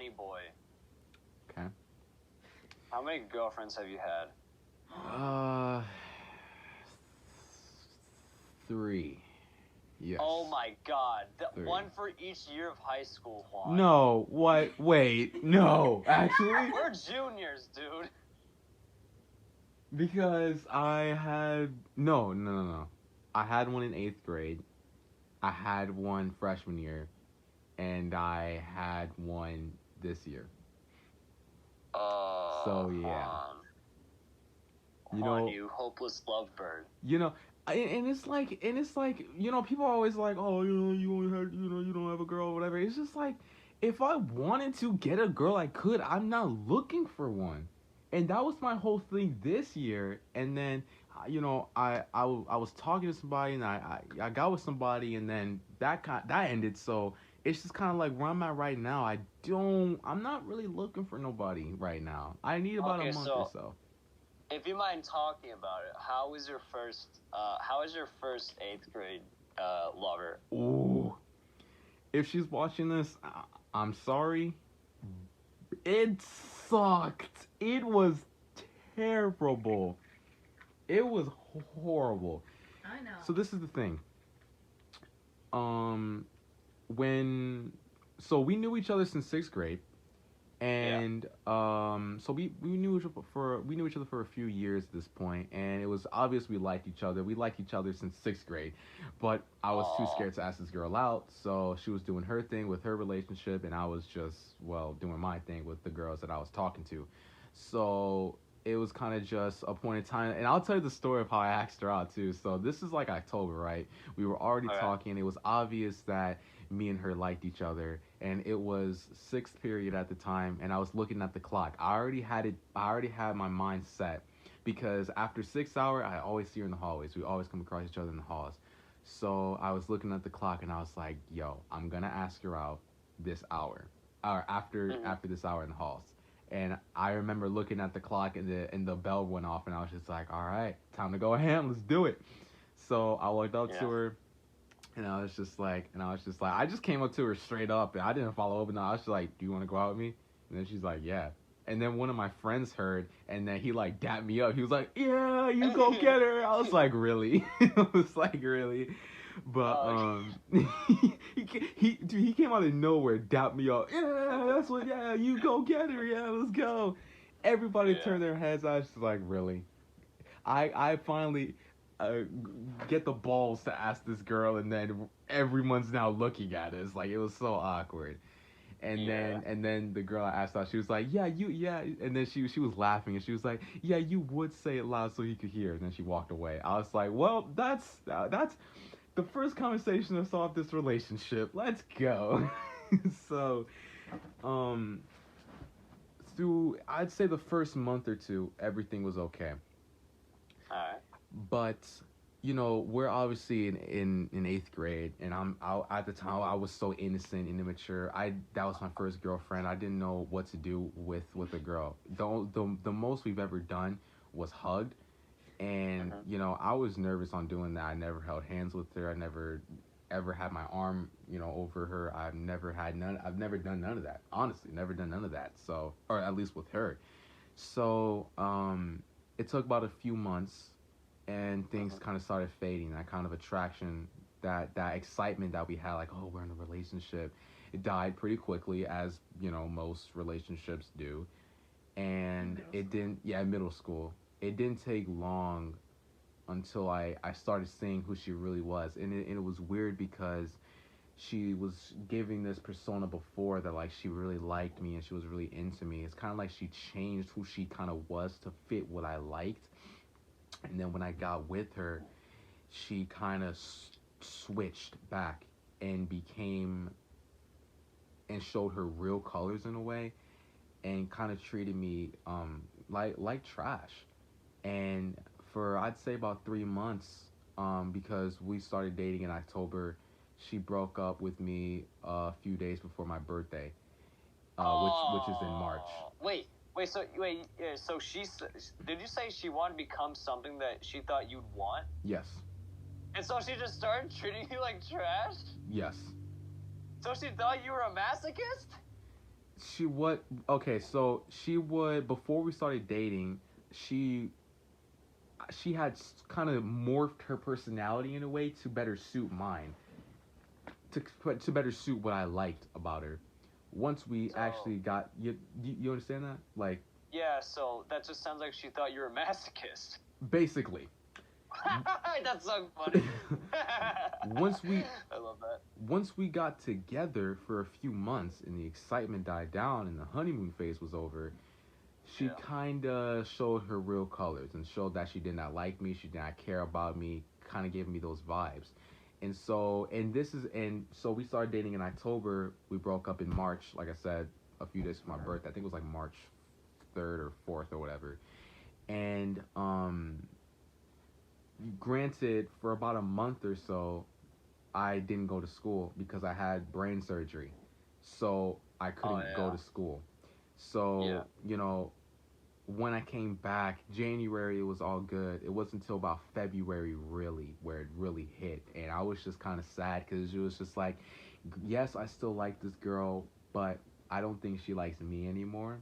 funny boy. Okay. How many girlfriends have you had? Uh, 3. Yes. Oh my god. 3. One for each year of high school, Juan. No, what? Wait, no, actually. We're juniors, dude. Because I had no. I had one in 8th grade. I had one freshman year, and I had one this year. So yeah, Juan, you hopeless lovebird. And it's like, people are always like, oh, you only had, you don't have a girl or whatever. It's just like, if I wanted to get a girl, I could. I'm not looking for one. And that was my whole thing this year. And then, I was talking to somebody, and I got with somebody, and then that ended. So it's just kind of like where I'm at right now. I'm not really looking for nobody right now. I need about a month or so. If you mind talking about it, how was your first 8th grade lover? Ooh. If she's watching this, I'm sorry. It sucked. It was terrible. It was horrible. I know. So this is the thing. So we knew each other since 6th grade. And so we knew each other for a few years at this point, and it was obvious we liked each other. We liked each other since 6th grade, but I was too scared to ask this girl out. So she was doing her thing with her relationship, and I was just doing my thing with the girls that I was talking to. So it was kind of just a point in time, and I'll tell you the story of how I asked her out too. So this is like October, right? We were already talking. It was obvious that me and her liked each other, and it was 6th period at the time, and I was looking at the clock. I already had my mind set, because after 6th hour, I always see her in the hallways. We always come across each other in the halls. So I was looking at the clock, and I was like, yo, I'm gonna ask her out this hour, or after this hour in the halls. And I remember looking at the clock, and the bell went off, and I was just like, all right, time to go ahead, let's do it. So I walked up to her, and I was just like, I just came up to her straight up, and I didn't follow up, and I was just like, do you want to go out with me? And then she's like, yeah. And then one of my friends heard, and then he like dapped me up. He was like, yeah, you go get her. I was like, really? I was like, really? But he came out of nowhere, dapped me up. Yeah, you go get her. Yeah, let's go. Everybody turned their heads. I was just like, really? I finally get the balls to ask this girl, and then everyone's now looking at us. Like, it was so awkward. And then the girl I asked out, she was like, yeah, and then she was laughing, and she was like, yeah, you would say it loud so he could hear. And then she walked away. I was like, well, that's the first conversation to solve this relationship. Let's go. So through, I'd say, the first month or two, everything was okay. Alright. But we're obviously in 8th grade, and at the time I was so innocent and immature. That was my first girlfriend. I didn't know what to do with a girl. The most we've ever done was hugged, and I was nervous on doing that. I never held hands with her. I never ever had my arm over her. I've never done none of that. Honestly, never done none of that. So, or at least with her. So it took about a few months, and things kind of started fading. That kind of attraction, that excitement that we had, like, oh, we're in a relationship, it died pretty quickly, as most relationships do. And middle school. It didn't take long until I started seeing who she really was, and it was weird, because she was giving this persona before that, like, she really liked me and she was really into me. It's kind of like she changed who she kind of was to fit what I liked. And then when I got with her, she kind of switched back and showed her real colors in a way, and kind of treated me like trash. And for, I'd say, about 3 months, because we started dating in October, she broke up with me a few days before my birthday, which is in March. So did you say she wanted to become something that she thought you'd want? Yes. And so she just started treating you like trash? Yes. So she thought you were a masochist? she what? Okay, so she would before we started dating. She she had kind of morphed her personality in a way to better suit mine, to better suit what I liked about her. Once we So actually got you understand that? Like yeah, so that just sounds like she thought you were a masochist. basically. That's so funny. once we I love that. once we got together for a few months and the excitement died down and the honeymoon phase was over, she Yeah. kind of showed her real colors and showed that she did not like me, she did not care about me, kind of gave me those vibes. And so we started dating in October. We broke up in March, like I said, a few days for my birthday. I think it was like March 3rd or 4th or whatever. And granted, for about a month or so, I didn't go to school because I had brain surgery. So I Oh couldn't go yeah. to school. Yeah. So, when I came back, January it was all good. It wasn't until about February really where it really hit, and I was just kind of sad because it was just like, yes, I still like this girl, but I don't think she likes me anymore,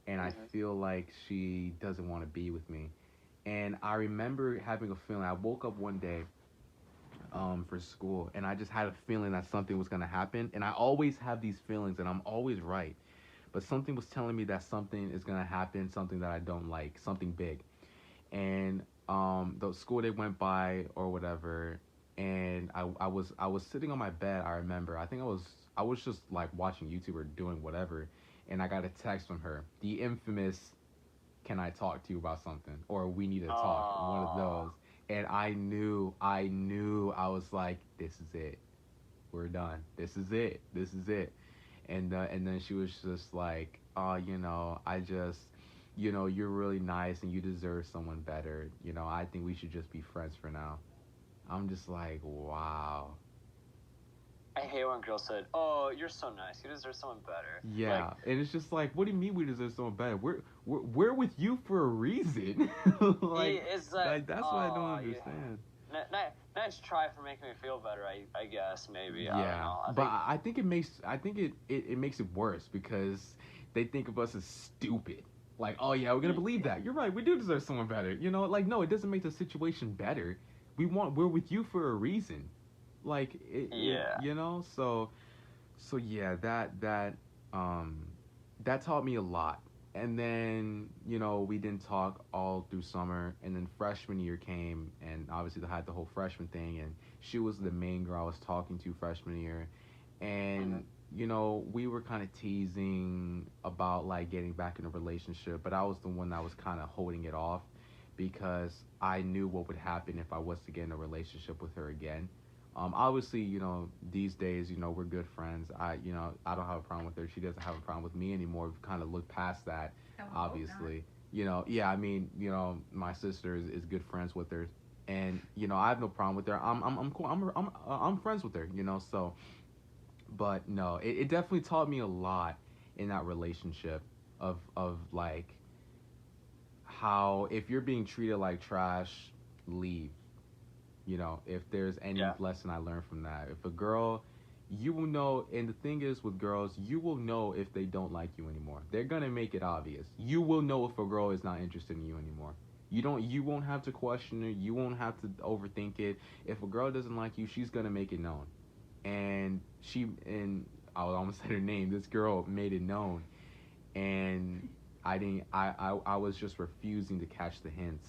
and I Mhm. feel like she doesn't want to be with me. And I remember having a feeling. I woke up one day for school, and I just had a feeling that something was gonna happen. And I always have these feelings, and I'm always right. But something was telling me that something is gonna happen, something that I don't like, something big. And the school day went by or whatever, and I was sitting on my bed. I remember. I was just like watching YouTube or doing whatever, and I got a text from her, the infamous "Can I talk to you about something?" or "We need to talk," one of Oh. those. And I knew, I was like, "This is it. We're done. This is it. This is it." And then she was just like, "Oh, I just, you're really nice and you deserve someone better. I think we should just be friends for now." I'm just like, wow. I hate when girls said, "Oh, you're so nice. You deserve someone better." Like, Yeah, and it's just like, what do you mean we deserve someone better? We're with you for a reason. like, it's like, like that's what I don't oh, you. understand. Nice try for making me feel better. I guess maybe I don't Yeah, know. I but think I think it makes it worse because they think of us as stupid. Like, oh yeah, we're gonna believe that. You're right. We do deserve someone better. Like no, it doesn't make the situation better. We're with you for a reason. Like it yeah. so yeah, um that taught me a lot. And then, we didn't talk all through summer, and then freshman year came, and obviously they had the whole freshman thing, and she was the main girl I was talking to freshman year. Mhm. And we were kind of teasing about like getting back in a relationship, but I was the one that was kind of holding it off because I knew what would happen if I was to get in a relationship with her again. Obviously, these days, we're good friends. I don't have a problem with her. She doesn't have a problem with me anymore. We've kind of looked past that, I would hope not. obviously. Yeah, I mean, my sister is good friends with her, and I have no problem with her. I'm cool. I'm friends with her. So, but no, it definitely taught me a lot in that relationship of like how if you're being treated like trash, leave. If there's any Yeah. lesson I learned from that, if a girl, you will know. And the thing is with girls, you will know if they don't like you anymore. They're gonna make it obvious. You will know if a girl is not interested in you anymore. You won't have to question her. You won't have to overthink it. If a girl doesn't like you, she's gonna make it known. And I almost said her name. This girl made it known, and I didn't. I was just refusing to catch the hints,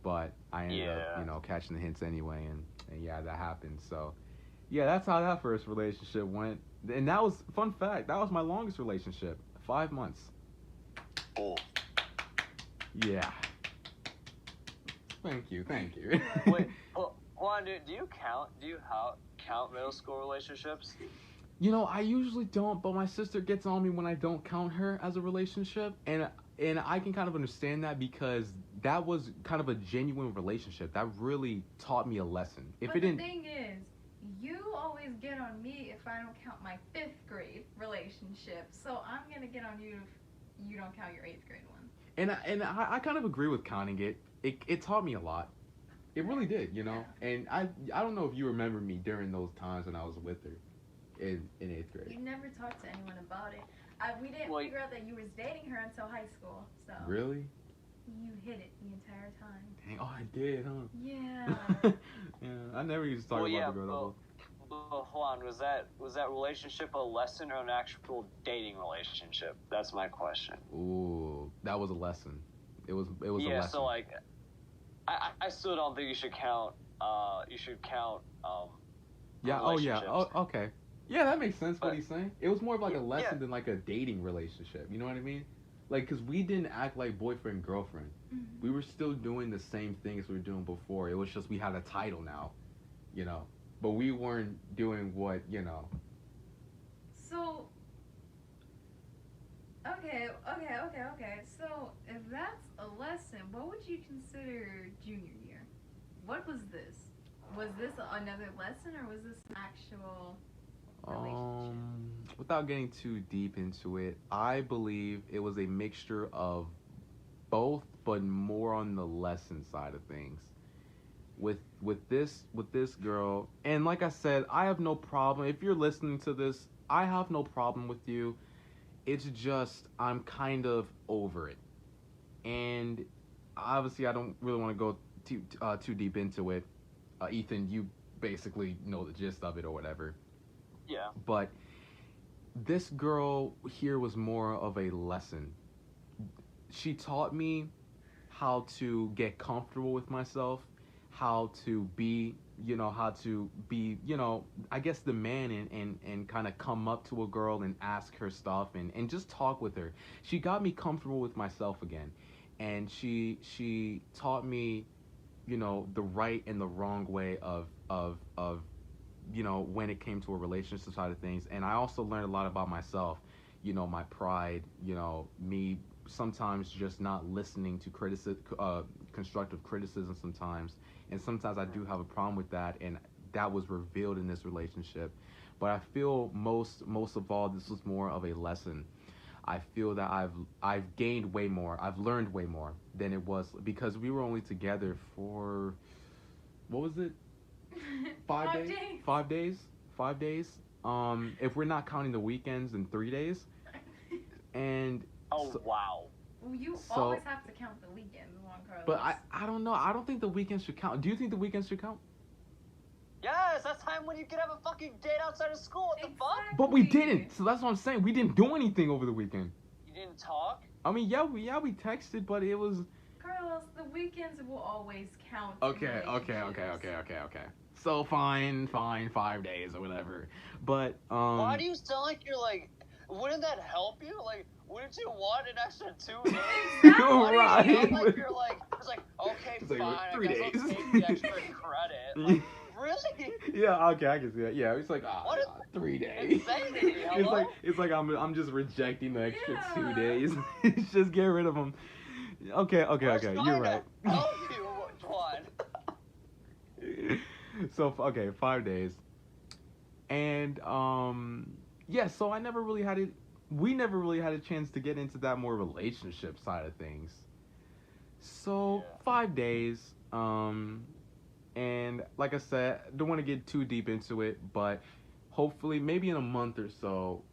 but I ended up, Yeah. catching the hints anyway, and yeah, that happened. So yeah, that's how that first relationship went. And that was, fun fact, that was my longest relationship, 5 months. Oh. Yeah. Thank you. Wait. Hold on, dude. Do you count? Do you count middle school relationships? I usually don't, but my sister gets on me when I don't count her as a relationship, and I can kind of understand that because that was kind of a genuine relationship that really taught me a lesson. If But it the didn't, thing is, you always get on me if I don't count my 5th grade relationship. So I'm gonna get on you if you don't count your 8th grade one. and I kind of agree with counting it. It taught me a lot. It really did, Yeah. And I don't know if you remember me during those times when I was with her in eighth grade. You never talked to anyone about it. We didn't figure out that you was dating her until high school. So Really? you hid it the entire time. Dang, oh, I did, huh? Yeah. Yeah, I never used to talk about the girl. But Juan, was that relationship a lesson or an actual dating relationship? That's my question. Ooh, that was a lesson. It was a lesson. Yeah, so like, I still don't think you should count. Yeah. Oh yeah. relationships. Oh, okay. Yeah, that makes sense. What But- he's saying. It was more of like a lesson Yeah. than like a dating relationship. You know what I mean? Like, cause we didn't act like boyfriend and girlfriend. Mm-hmm. We were still doing the same things we were doing before. It was just we had a title now, you know. But we weren't doing what, you know. So, okay. So, if that's a lesson, what would you consider junior year? What was this? Was this another lesson, or was this an actual relationship? Without getting too deep into it, I believe it was a mixture of both, but more on the lesson side of things. With this girl, and like I said, I have no problem if you're listening to this. I have no problem with you. It's just I'm kind of over it, and obviously I don't really want to go too deep into it. Ethan, you basically know the gist of it or whatever. Yeah. But this girl here was more of a lesson. She taught me how to get comfortable with myself, how to be, I guess the man and kind of come up to a girl and ask her stuff and just talk with her. She got me comfortable with myself again. And she taught me, the right and the wrong way of when it came to a relationship side of things. And I also learned a lot about myself, my pride, me sometimes just not listening to constructive criticism sometimes. And sometimes I do have a problem with that, and that was revealed in this relationship. But I feel most of all, this was more of a lesson. I feel that I've gained way more. I've learned way more than it was because we were only together for, what was it? 5 days? 5 days? 5 days. If we're not counting the weekends, and 3 days. And Wow. Well, you always have to count the weekends, Juan Carlos. But I don't know. I don't think the weekends should count. Do you think the weekends should count? Yes, that's time when you could have a fucking date outside of school. What the fuck? But we didn't. So that's what I'm saying. We didn't do anything over the weekend. You didn't talk? I mean, yeah, we texted, but it was. Carlos, the weekends will always count. Okay. So fine, 5 days or whatever. But Why do you sound like you're like? Wouldn't that help you? Like, wouldn't you want an extra 2 days? Exactly. Right. You sound like you're like, it's like, okay, It's like, fine. 3 I guess days. I'll take the extra credit. Like, really? Yeah, okay, I can see that. Yeah, it's like What is 3 days. insanity? Hello? It's like I'm just rejecting the extra Yeah. 2 days. Just get rid of them. Okay. Where's You're trying right. to help you, Juan? So 5 days, and yeah. So I never really had it. We never really had a chance to get into that more relationship side of things. So Yeah. 5 days, and like I said, don't want to get too deep into it, but hopefully, maybe in a month or so,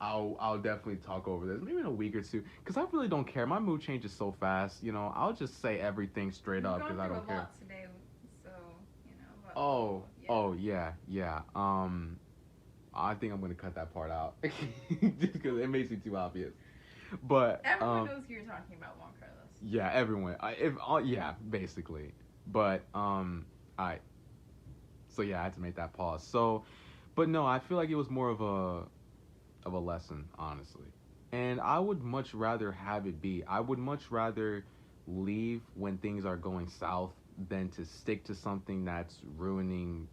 I'll definitely talk over this. Maybe in a week or two, because I really don't care. My mood changes so fast. I'll just say everything straight up because I don't care. Lot today, so but, Oh, yeah. oh yeah. I think I'm gonna cut that part out just because it makes it too obvious. But Everyone knows who you're talking about, Juan Carlos. yeah, everyone. Yeah, basically. But I. So yeah, I had to make that pause. So, but no, I feel like it was more of a lesson, honestly. And I would much rather have it be. I would much rather leave when things are going south than to stick to something that's ruining,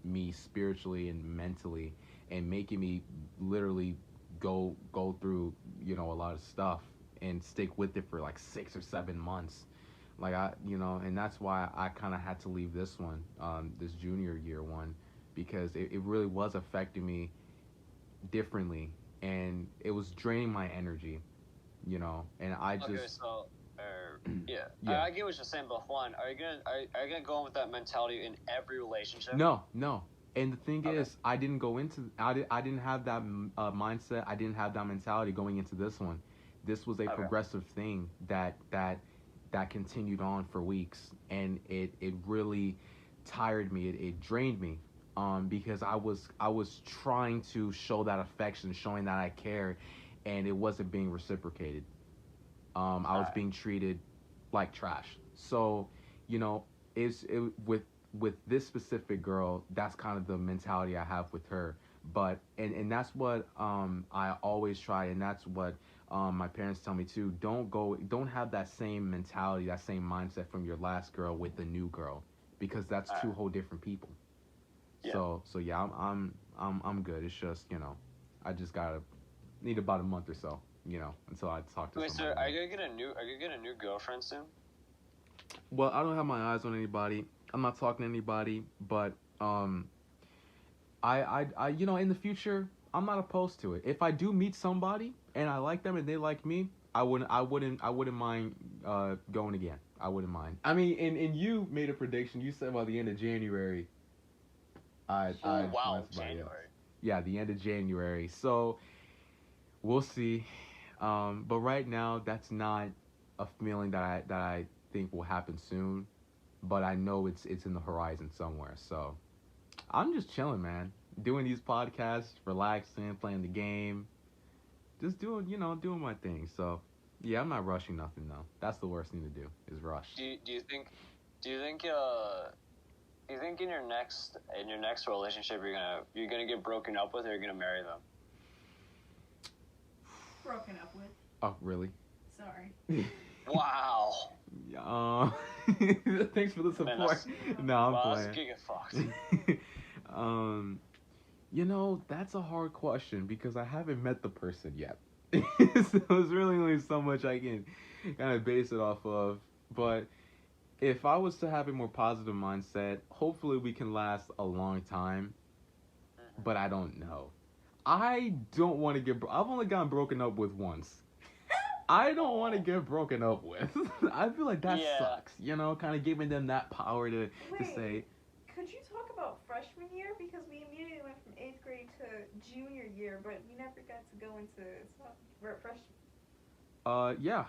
me spiritually and mentally and making me literally go through, a lot of stuff and stick with it for like 6 or 7 months. Like and that's why I kind of had to leave this one, this junior year one, because it really was affecting me differently and it was draining my energy, and I just. Okay, so, yeah. Yeah. I get what you're saying, but Juan, are you gonna go in with that mentality in every relationship? No. And the thing Okay. is, I didn't have that mindset. I didn't have that mentality going into this one. This was a Okay. progressive thing that continued on for weeks, and it really tired me. It drained me, because I was trying to show that affection, showing that I care, and it wasn't being reciprocated. I was Alright. being treated like trash. So, you know, with this specific girl, that's kind of the mentality I have with her. But and that's what I always try, and that's what my parents tell me too. Don't have that same mentality, that same mindset from your last girl with the new girl, because that's two whole different people. Yeah. So yeah, I'm good. It's just, I just gotta need about a month or so, until I talk to Wait, somebody. so are you gonna get a new girlfriend soon? Well, I don't have my eyes on anybody. I'm not talking to anybody, but in the future, I'm not opposed to it. If I do meet somebody and I like them and they like me, I wouldn't mind going again. I wouldn't mind. I mean, and you made a prediction. You said by the end of January, I Oh find wow, somebody else. January. Yeah, the end of January. So we'll see. But right now, that's not a feeling that I think will happen soon. But I know it's in the horizon somewhere. So I'm just chilling, man. Doing these podcasts, relaxing, playing the game, just doing my thing. So yeah, I'm not rushing nothing though. That's the worst thing to do is rush. Do you think in your next relationship you're gonna get broken up with, or you're gonna marry them? Broken up with. Oh really? Sorry. Wow. Thanks for the Man, support. No, I'm wow, playing. that's giga fucked. That's a hard question because I haven't met the person yet. So there's really only so much I can kind of base it off of. But if I was to have a more positive mindset, hopefully we can last a long time. But I don't know. I don't want to I've only gotten broken up with once. I don't want to get broken up with. I feel like that sucks. Kind of giving them that power to say. Could you talk about freshman year? Because we immediately went from 8th grade to junior year, but we never got to go into freshman. Yeah.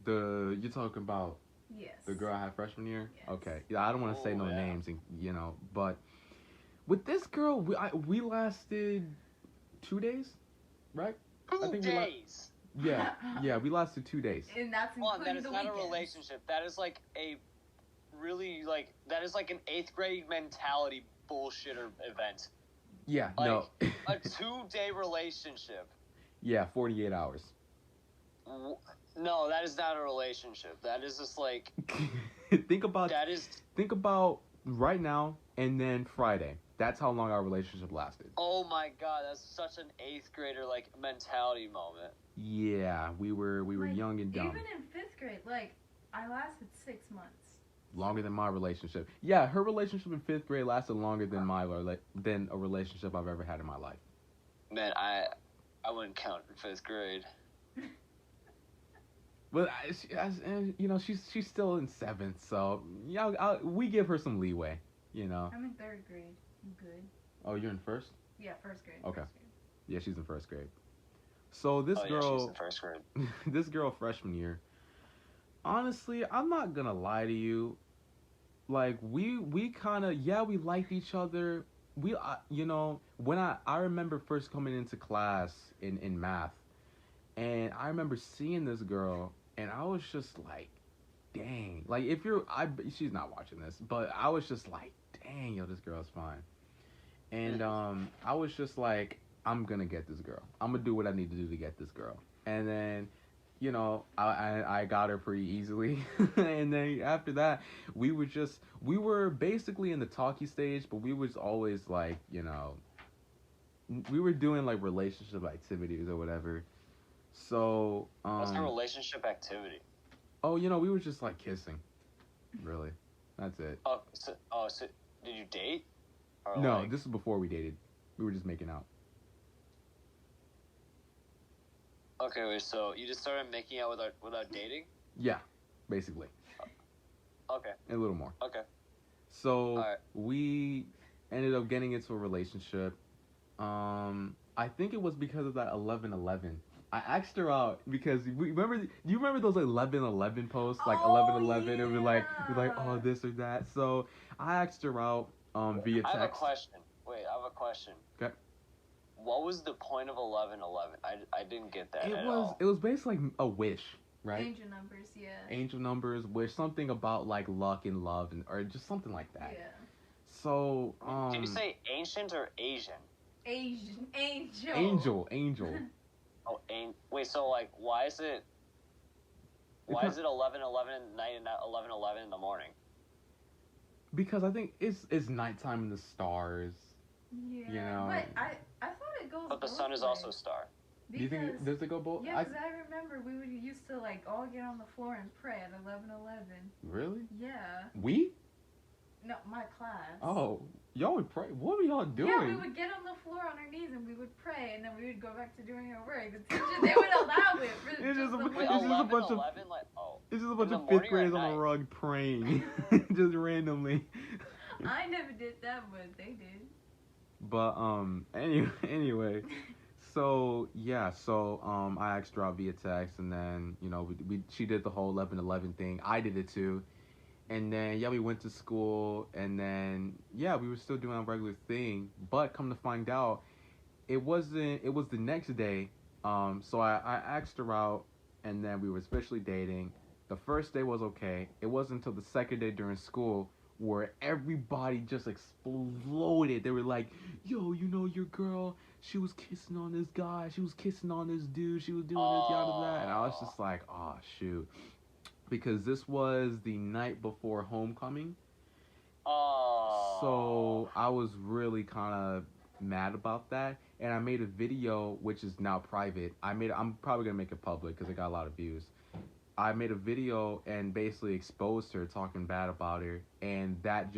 You're talking about Yes. the girl I had freshman year? Yes. Okay. Yeah, I don't want to say no yeah. names, but with this girl, we lasted 2 days, right? 2 days. Yeah, we lasted 2 days. And that's including That is the not weekends. a relationship. That is like a really that is like an 8th grade mentality bullshit event. Yeah, Like, no. A 2-day relationship. Yeah, 48 hours. No, that is not a relationship. That is just like Think about right now and then Friday. That's how long our relationship lasted. Oh my god, that's such an 8th grader mentality moment. Yeah, we were young and dumb. Even in 5th grade, I lasted 6 months. Longer than my relationship. Yeah, her relationship in 5th grade lasted longer than than a relationship I've ever had in my life. Man, I wouldn't count in 5th grade. But she's still in 7th, so we give her some leeway. I'm in 3rd grade. I'm good. Oh, you're in 1st? Yeah, 1st grade. Okay. 1st grade. Yeah, she's in 1st grade. So this she's girl, in 1st grade. this girl freshman year. Honestly, I'm not gonna lie to you. We kind of we liked each other. When I remember first coming into class in math, and I remember seeing this girl, and I was just like, dang. She's not watching this, but I was just like, dang, this girl's fine. And I was just like, I'm gonna get this girl. I'm gonna do what I need to do to get this girl. And then, I got her pretty easily. And then after that, we were basically in the talky stage, but we was always we were doing relationship activities or whatever. So What's a relationship activity? Oh, we were just kissing. Really, that's it. So did you date? Or No, this is before we dated. We were just making out. Okay, wait. So you just started making out without dating? Yeah, basically. Okay. A little more. Okay. So Alright. we ended up getting into a relationship. I think it was because of that 11/11. I asked her out because we remember. Do you remember those 11/11 posts? Like Oh, 11/11, it was like yeah. oh this or that. So I asked her out via I have a text. question. Wait, I have a question. Okay. What was the point of 11/11? I didn't get that at all. It was basically like a wish, right? Angel numbers, yeah. Angel numbers, wish, something about like luck and love and or just something like that. Yeah. So Did you say ancient or Asian? Asian. Angel. Angel. Oh, wait. So like, why is it 11:11 at night and not 11:11 in the morning? Because I think it's nighttime in the stars. Yeah. You know. But I thought it goes. But the both sun is ways. also a star. Do you think does it go both? Yeah, because I remember we would used to like all get on the floor and pray at 11:11. Really? Yeah. We? No, my class. Oh, y'all would pray. What were y'all doing? Yeah, we would get on the floor on our knees and we would pray, and then we would go back to doing our work. The teacher, they would allow it. For It's just a bunch It's just a bunch of fifth graders on the rug praying, just randomly. I never did that, but they did. But anyway, so yeah, I asked her out via text, and then she did the whole 11/11 thing. I did it too. And then, we went to school, and then, we were still doing our regular thing, but come to find out, it was the next day, so I asked her out, and then we were officially dating. The first day was okay. It wasn't until the second day during school where everybody just exploded. They were like, yo, your girl, she was kissing on this guy, she was kissing on this dude, she was doing this, yada, that, and I was just like, oh, shoot. Because this was the night before homecoming. Oh. So I was really kind of mad about that. And I made a video, which is now private. I'm probably going to make it public because it got a lot of views. I made a video and basically exposed her, talking bad about her. And that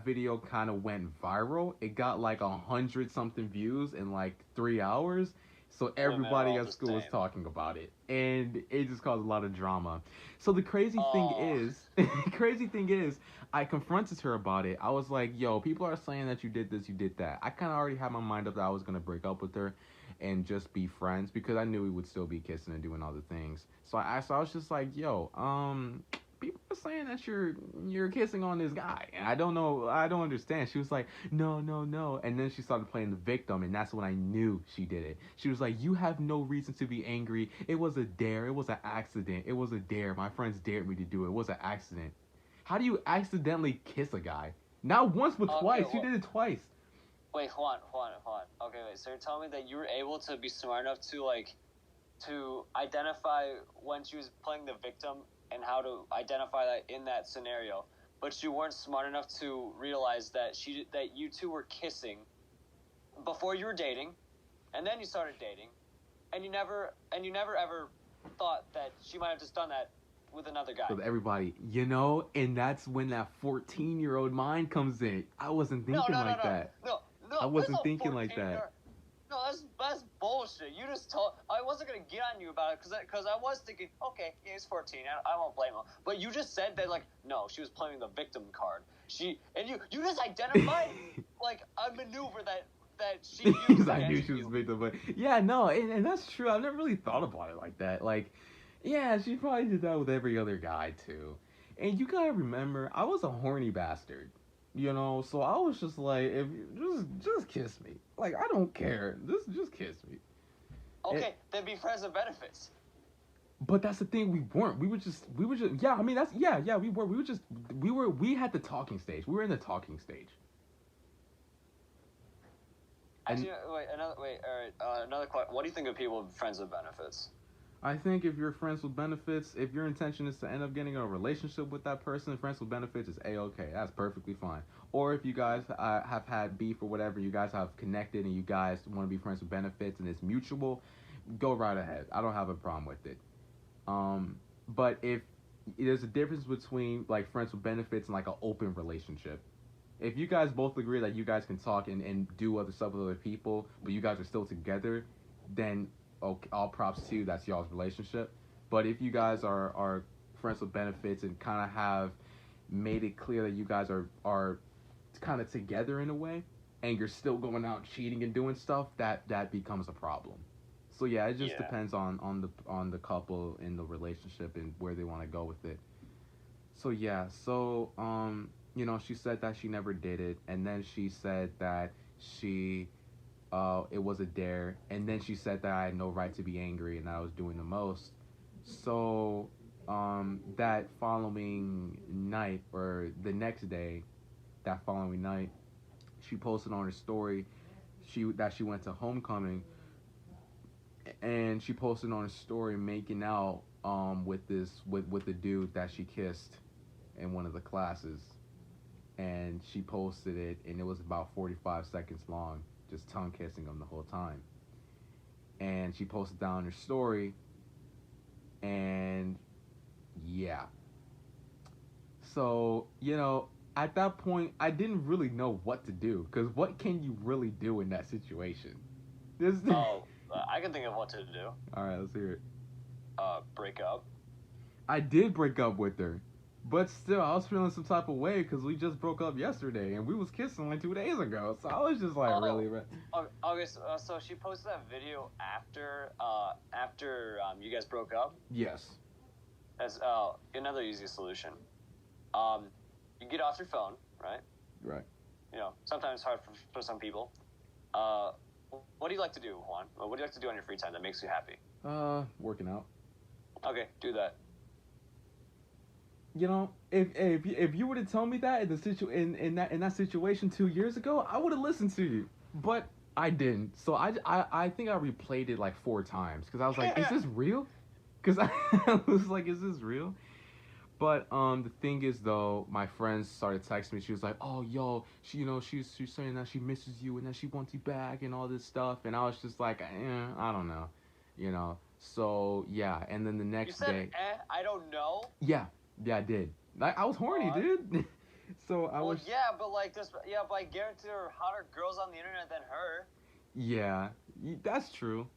video kind of went viral. It got like 100-something views in like 3 hours. So everybody at school was talking about it, and it just caused a lot of drama. So the crazy thing is, I confronted her about it. I was like, yo, people are saying that you did this, you did that. I kind of already had my mind up that I was going to break up with her and just be friends because I knew we would still be kissing and doing other things. So I was just like, yo, people are saying that you're kissing on this guy, and I don't understand. She was like, no, and then she started playing the victim, and that's when I knew she did it. She was like, you have no reason to be angry. It was a dare. It was an accident. It was a dare. My friends dared me to do it. It was an accident. How do you accidentally kiss a guy? Not once, but twice. She did it twice. Wait, Juan. Okay, wait. So you're telling me that you were able to be smart enough to identify when she was playing the victim and how to identify that in that scenario, but you weren't smart enough to realize that you two were kissing before you were dating, and then you started dating, and you never ever thought that she might have just done that with another guy. With everybody, and that's when that 14-year-old mind comes in. I wasn't thinking like that. No, I wasn't thinking like that. No, that's bullshit. You just told. I wasn't gonna get on you about it because I was thinking, okay, yeah, he's 14. I won't blame him. But you just said that no, she was playing the victim card. You just identified like a maneuver that she used. I knew she was a victim, but yeah, no, and that's true. I've never really thought about it like that. Like, yeah, she probably did that with every other guy too. And you gotta remember, I was a horny bastard. So I was just like, if just kiss me. Like, I don't care. Just kiss me. Okay, then be friends with benefits. But that's the thing, we weren't. We were just yeah, I mean we were. We had the talking stage. We were in the talking stage. Actually, another question. What do you think of people with friends with benefits? I think if you're friends with benefits, if your intention is to end up getting a relationship with that person, friends with benefits is A-okay. That's perfectly fine. Or if you guys have had beef or whatever, you guys have connected and you guys want to be friends with benefits and it's mutual, go right ahead. I don't have a problem with it. But if there's a difference between like friends with benefits and like an open relationship. If you guys both agree that you guys can talk and do other stuff with other people, but you guys are still together, then okay, all props to you, that's y'all's relationship. But if you guys are friends with benefits and kind of have made it clear that you guys are kind of together in a way, and you're still going out cheating and doing stuff, that becomes a problem. So yeah, it just depends on the couple in the relationship and where they want to go with it. So yeah, so she said that she never did it, and then she said that she it was a dare, and then she said that I had no right to be angry and that I was doing the most. So that following night, or the next day, that following night, she posted on her story that she went to homecoming, and she posted on her story making out with the dude that she kissed in one of the classes, and she posted it, and it was about 45 seconds long, just tongue kissing him the whole time. And she posted down her story, and yeah. So, at that point, I didn't really know what to do, because what can you really do in that situation? I can think of what to do. Alright, let's hear it. Break up. I did break up with her, but still, I was feeling some type of way, because we just broke up yesterday, and we was kissing like 2 days ago, so I was just like, really... Okay, so she posted that video after you guys broke up? Yes. As another easy solution. You get off your phone, right? Right. Sometimes hard for some people. What do you like to do, Juan? What do you like to do on your free time that makes you happy? Working out. Okay, do that. If you were to tell me that in that situation 2 years ago, I would have listened to you, but I didn't. So I think I replayed it like 4 times, because I was like, is this real? Because I was like, is this real? But the thing is, though, my friends started texting me. She was like, "Oh, yo, she's saying that she misses you and that she wants you back and all this stuff." And I was just like, I don't know, So yeah, and then the next day, I don't know. Yeah, I did. I was horny, dude. So I was. Yeah, but but I guarantee there are hotter girls on the internet than her. Yeah, that's true.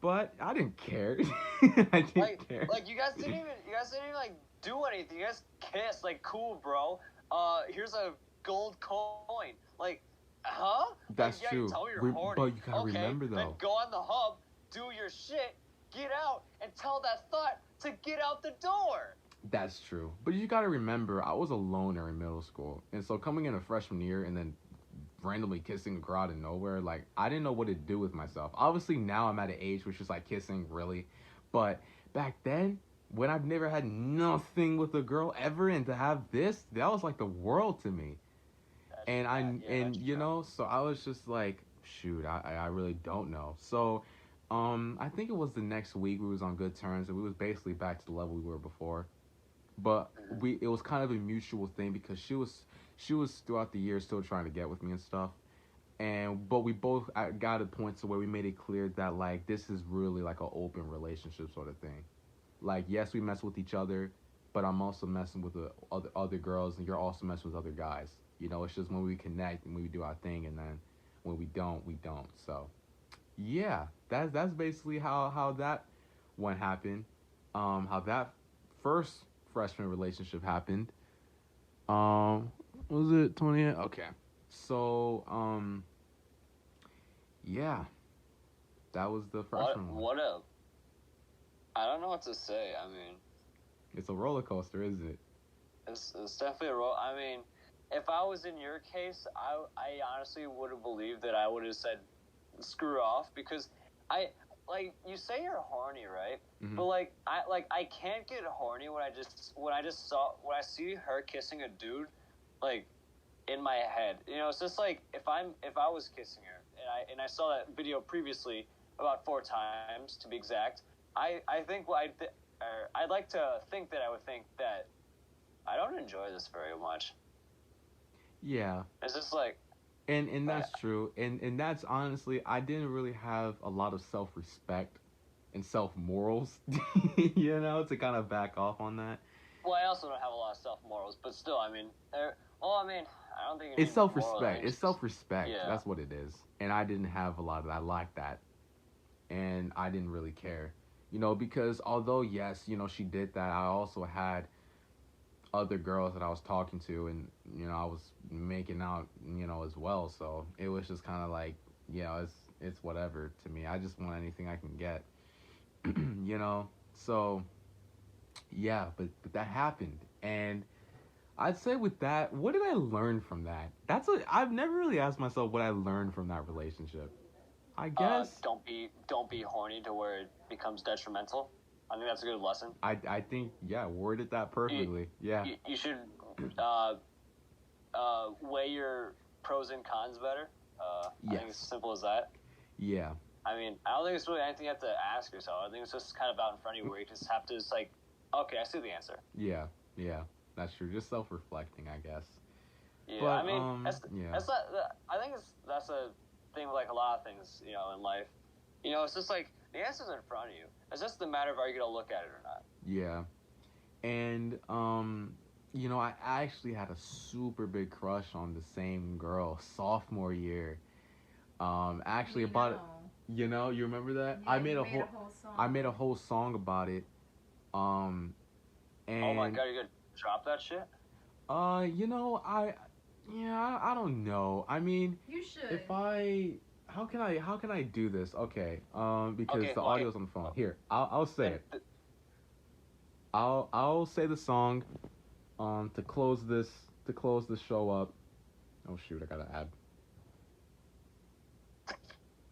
But I didn't care. I didn't care. Like you guys didn't even like do anything. You guys kissed, like, cool, bro. Here's a gold coin. Like, huh? That's true. You tell me you're horny. But you gotta remember, though. Then go on the hub, do your shit, get out, and tell that thought to get out the door. That's true. But you gotta remember, I was a loner in middle school. And so coming in a freshman year and then randomly kissing a girl out of nowhere, like, I didn't know what to do with myself. Obviously, now I'm at an age which is like kissing, really. But back then, when I've never had nothing with a girl ever, and to have this, that was like the world to me. So I was just like, shoot, I really don't know. So I think it was the next week we was on good terms, and we was basically back to the level we were before. But it was kind of a mutual thing, because she was throughout the year still trying to get with me and stuff. But we both got a point to where we made it clear that, like, this is really like an open relationship sort of thing. Like, yes, we mess with each other, but I'm also messing with the other girls, and you're also messing with other guys. It's just when we connect and we do our thing, and then when we don't, we don't. So, yeah, that's basically how that one happened. How that first freshman relationship happened. Was it 28? Okay. So, yeah, that was the freshman one. I don't know what to say. I mean, it's a roller coaster, isn't it? It's definitely a roller. I mean, if I was in your case, I honestly would have believed that I would have said, screw off, because you say you're horny, right? Mm-hmm. But I can't get horny when I see her kissing a dude, like, in my head. It's just like, if I was kissing her and I saw that video previously about 4 times to be exact, I think I'd like to think that I would think that I don't enjoy this very much. Yeah. It's just like, and that's true. And that's honestly, I didn't really have a lot of self-respect and self-morals, to kind of back off on that. Well, I also don't have a lot of self-morals, but still, I mean, I don't think it's self-respect. It's self-respect. Yeah. That's what it is. And I didn't have a lot of that. I like that. And I didn't really care. Because although, yes, she did that, I also had other girls that I was talking to, and I was making out, as well. So it was just kind of like, it's whatever to me. I just want anything I can get, So yeah, but that happened, and I'd say with that, what did I learn from that? I've never really asked myself what I learned from that relationship. I guess don't be horny to where it becomes detrimental. I think that's a good lesson. I think, yeah, worded that perfectly. You should weigh your pros and cons better. I think it's as simple as that. Yeah. I mean, I don't think it's really anything you have to ask yourself. I think it's just kind of out in front of you where you just have to just like, okay, I see the answer. Yeah, that's true. Just self-reflecting, I guess. Yeah, but, I mean, that's not, I think that's a thing with like a lot of things, in life. It's just like the answer's in front of you. It's just a matter of are you gonna look at it or not. Yeah, and I actually had a super big crush on the same girl sophomore year. Actually, about it. You remember that? Yeah, I made a whole song. I made a whole song about it. And oh my god, you gonna drop that shit? I don't know. I mean, you should. If how can I do this? Okay, because the audio's on the phone. Here, I'll say it. I'll say the song, to close this show up. Oh shoot, I gotta add.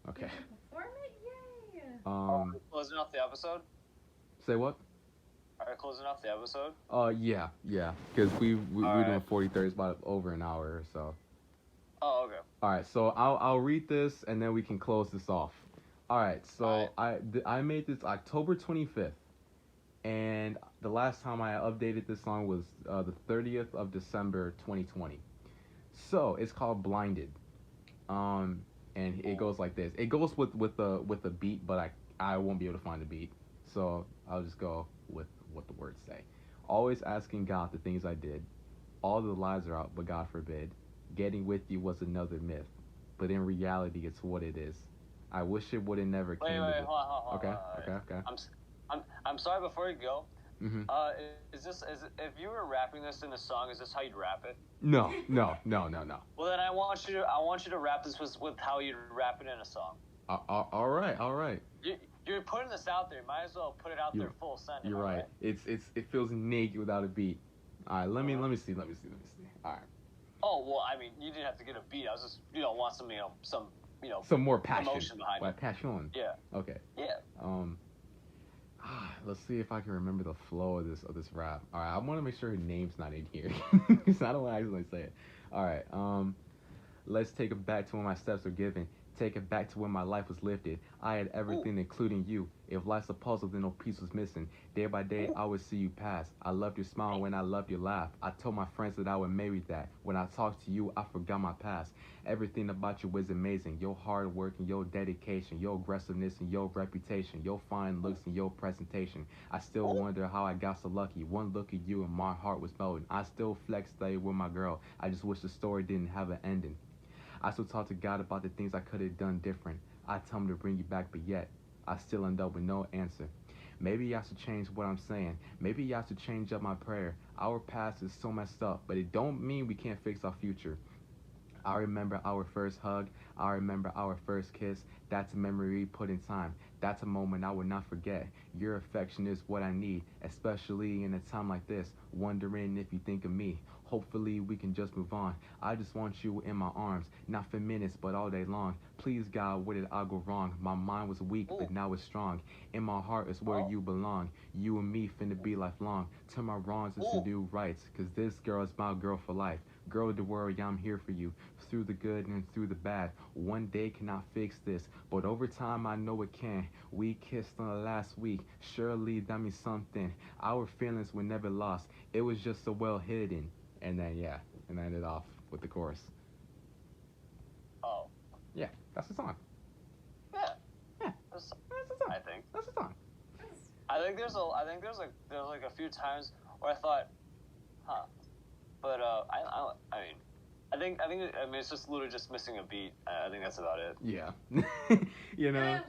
Okay. Closing off the episode? Say what? Are we closing off the episode? Yeah, because we're doing 40-30, it's about over an hour or so. Oh, okay. All right, so I'll read this and then we can close this off. All right, so I made this October 25th, and the last time I updated this song was the 30th of December 2020. So it's called Blinded, and it goes like this. It goes with the beat, but I won't be able to find the beat, so I'll just go with what the words say. Always asking God the things I did. All the lies are out, but God forbid. Getting with you was another myth, but in reality, it's what it is. I wish it would have never came. Wait, hold on. Okay. I'm sorry. Before you go, mm-hmm. If you were rapping this in a song, is this how you'd rap it? No. Well, then I want you to rap this with how you'd rap it in a song. All right. You're putting this out there. Might as well put it out there full send. You're right. It feels naked without a beat. All right, let me see. All right. Oh well, I mean, you didn't have to get a beat. I was just want some more passion. Emotion behind it. Passion. Yeah. Okay. Yeah. Let's see if I can remember the flow of this rap. All right, I want to make sure her name's not in here because I don't want to accidentally say it. All right. Let's take it back to when my steps were given. Take it back to when my life was lifted. I had everything, including you. If life's a puzzle, then no piece was missing. Day by day, I would see you pass. I loved your smile when I loved your laugh. I told my friends that I would marry that. When I talked to you, I forgot my past. Everything about you was amazing. Your hard work and your dedication, your aggressiveness and your reputation, your fine looks and your presentation. I still wonder how I got so lucky. One look at you and my heart was melting. I still flex day with my girl. I just wish the story didn't have an ending. I still talk to God about the things I could have done different. I tell him to bring you back, but yet I still end up with no answer. Maybe I should change what I'm saying. Maybe I should change up my prayer. Our past is so messed up, but it don't mean we can't fix our future. I remember our first hug. I remember our first kiss. That's a memory put in time. That's a moment I will not forget. Your affection is what I need, especially in a time like this. Wondering if you think of me. Hopefully we can just move on. I just want you in my arms, not for minutes, but all day long. Please, God, where did I go wrong? My mind was weak, but now it's strong. In my heart is where you belong. You and me finna be lifelong. Turn my wrongs into new rights, cause this girl is my girl for life. Girl, don't worry, I'm here for you. Through the good and through the bad. One day cannot fix this, but over time I know it can. We kissed on the last week. Surely that means something. Our feelings were never lost. It was just so well hidden. And then, and I ended off with the chorus. Oh. Yeah, that's the song. Yeah. That's the song. I think. That's the song. I think there's like a few times where I thought, but I think it's just literally just missing a beat. I think that's about it. Yeah. You know. And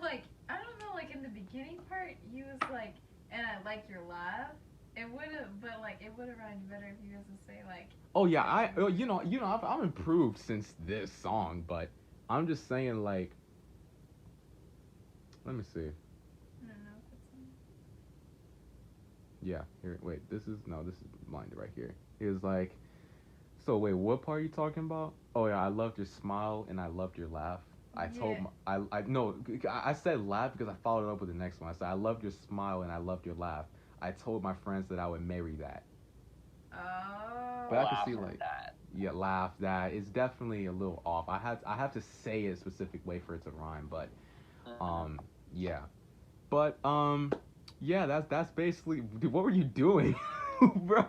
I don't know, in the beginning part, he was like, and I like your laugh. It would have, but like it would have rhymed better if you guys would say like. Oh yeah, I've improved since this song, but I'm just saying like. Let me see. I don't know if it's. Yeah, here. Wait, this is blinded right here. It was like, so wait, what part are you talking about? Oh yeah, I loved your smile and I loved your laugh. I told I said laugh because I followed it up with the next one. I said I loved your smile and I loved your laugh. I told my friends that I would marry that. Oh. But I can see Laugh like that. yeah, laugh that. It's definitely a little off. I have to say a specific way for it to rhyme, but yeah. But yeah, that's basically. Dude, what were you doing, bro?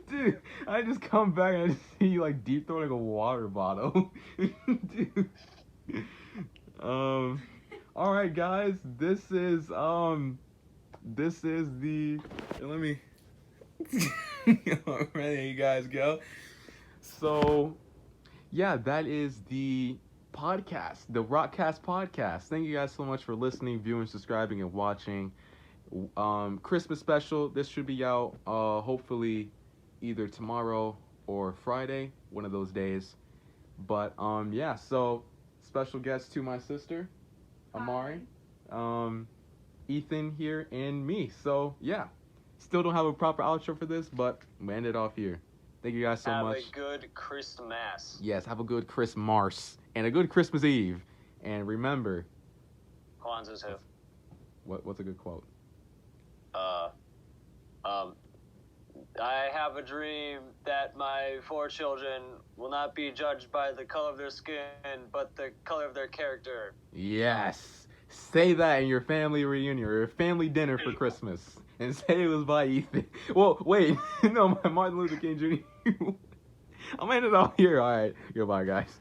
Dude, I just come back and I just see you like deep throwing like a water bottle. Dude. All right, guys. This is the. Let me. All right, there you guys go. So, yeah, that is the podcast, the Rockcast podcast. Thank you guys so much for listening, viewing, subscribing, and watching. Christmas special. This should be out hopefully either tomorrow or Friday, one of those days. But yeah, so special guest to my sister, Amari, Ethan here, and me. So yeah, still don't have a proper outro for this, but we end it off here. Thank you guys so much. Have a good Christmas. Yes, have a good Christmas and a good Christmas Eve. And remember, Juans who? What's a good quote? I have a dream that my 4 children will not be judged by the color of their skin, but the color of their character. Yes. Say that in your family reunion or your family dinner for Christmas. And say it was by Ethan. Well, wait. No, by Martin Luther King Jr. I'm ending it off here. All right. Goodbye, guys.